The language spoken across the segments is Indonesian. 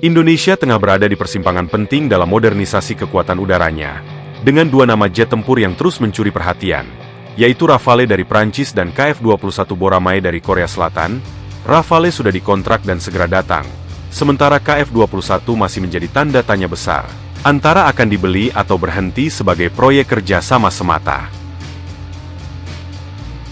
Indonesia tengah berada di persimpangan penting dalam modernisasi kekuatan udaranya, dengan dua nama jet tempur yang terus mencuri perhatian, yaitu Rafale dari Prancis dan KF-21 Boramae dari Korea Selatan. Rafale sudah dikontrak dan segera datang, sementara KF-21 masih menjadi tanda tanya besar, antara akan dibeli atau berhenti sebagai proyek kerjasama semata.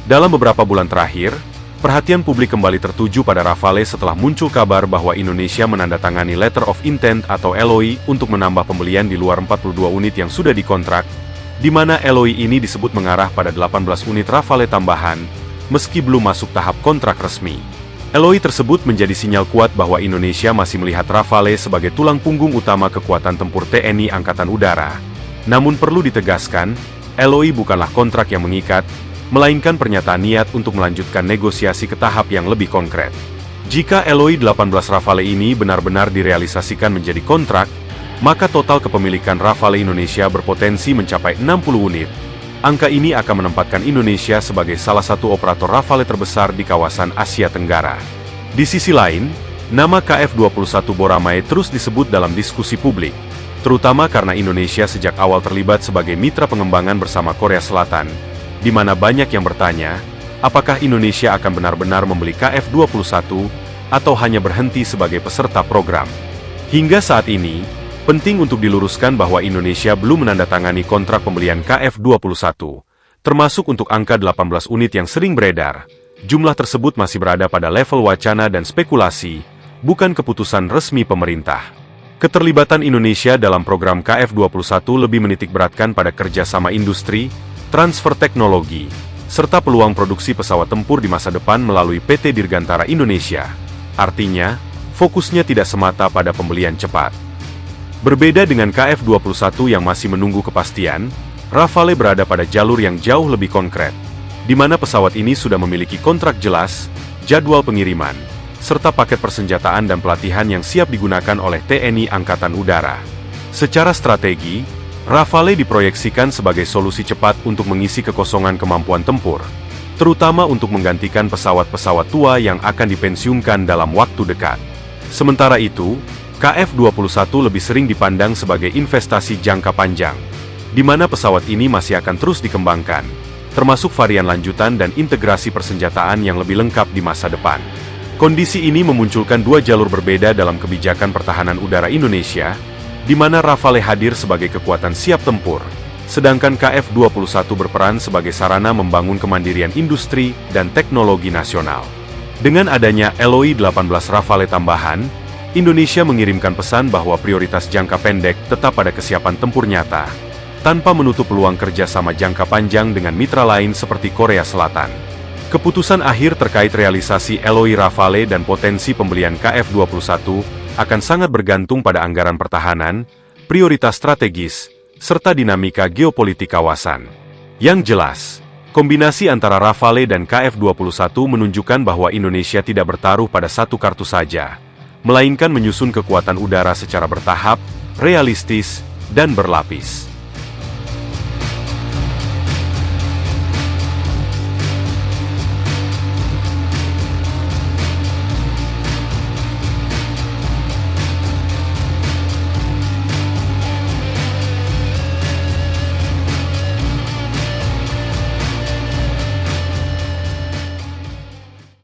Dalam beberapa bulan terakhir, perhatian publik kembali tertuju pada Rafale setelah muncul kabar bahwa Indonesia menandatangani Letter of Intent atau LOI untuk menambah pembelian di luar 42 unit yang sudah dikontrak, di mana LOI ini disebut mengarah pada 18 unit Rafale tambahan, meski belum masuk tahap kontrak resmi. LOI tersebut menjadi sinyal kuat bahwa Indonesia masih melihat Rafale sebagai tulang punggung utama kekuatan tempur TNI Angkatan Udara. Namun perlu ditegaskan, LOI bukanlah kontrak yang mengikat, melainkan pernyataan niat untuk melanjutkan negosiasi ke tahap yang lebih konkret. Jika LOI 18 Rafale ini benar-benar direalisasikan menjadi kontrak, maka total kepemilikan Rafale Indonesia berpotensi mencapai 60 unit. Angka ini akan menempatkan Indonesia sebagai salah satu operator Rafale terbesar di kawasan Asia Tenggara. Di sisi lain, nama KF-21 Boramae terus disebut dalam diskusi publik, terutama karena Indonesia sejak awal terlibat sebagai mitra pengembangan bersama Korea Selatan, di mana banyak yang bertanya, apakah Indonesia akan benar-benar membeli KF-21 atau hanya berhenti sebagai peserta program. Hingga saat ini, penting untuk diluruskan bahwa Indonesia belum menandatangani kontrak pembelian KF-21, termasuk untuk angka 18 unit yang sering beredar. Jumlah tersebut masih berada pada level wacana dan spekulasi, bukan keputusan resmi pemerintah. Keterlibatan Indonesia dalam program KF-21 lebih menitikberatkan pada kerjasama industri, transfer teknologi, serta peluang produksi pesawat tempur di masa depan melalui PT Dirgantara Indonesia. Artinya, fokusnya tidak semata pada pembelian cepat. Berbeda dengan KF-21 yang masih menunggu kepastian, Rafale berada pada jalur yang jauh lebih konkret, di mana pesawat ini sudah memiliki kontrak jelas, jadwal pengiriman, serta paket persenjataan dan pelatihan yang siap digunakan oleh TNI Angkatan Udara. Secara strategi, Rafale diproyeksikan sebagai solusi cepat untuk mengisi kekosongan kemampuan tempur, terutama untuk menggantikan pesawat-pesawat tua yang akan dipensiunkan dalam waktu dekat. Sementara itu, KF-21 lebih sering dipandang sebagai investasi jangka panjang, di mana pesawat ini masih akan terus dikembangkan, termasuk varian lanjutan dan integrasi persenjataan yang lebih lengkap di masa depan. Kondisi ini memunculkan dua jalur berbeda dalam kebijakan pertahanan udara Indonesia, di mana Rafale hadir sebagai kekuatan siap tempur, sedangkan KF-21 berperan sebagai sarana membangun kemandirian industri dan teknologi nasional. Dengan adanya LOI 18 Rafale tambahan, Indonesia mengirimkan pesan bahwa prioritas jangka pendek tetap pada kesiapan tempur nyata, tanpa menutup peluang kerjasama jangka panjang dengan mitra lain seperti Korea Selatan. Keputusan akhir terkait realisasi LOI Rafale dan potensi pembelian KF-21 akan sangat bergantung pada anggaran pertahanan, prioritas strategis, serta dinamika geopolitik kawasan. Yang jelas, kombinasi antara Rafale dan KF-21 menunjukkan bahwa Indonesia tidak bertaruh pada satu kartu saja, melainkan menyusun kekuatan udara secara bertahap, realistis, dan berlapis.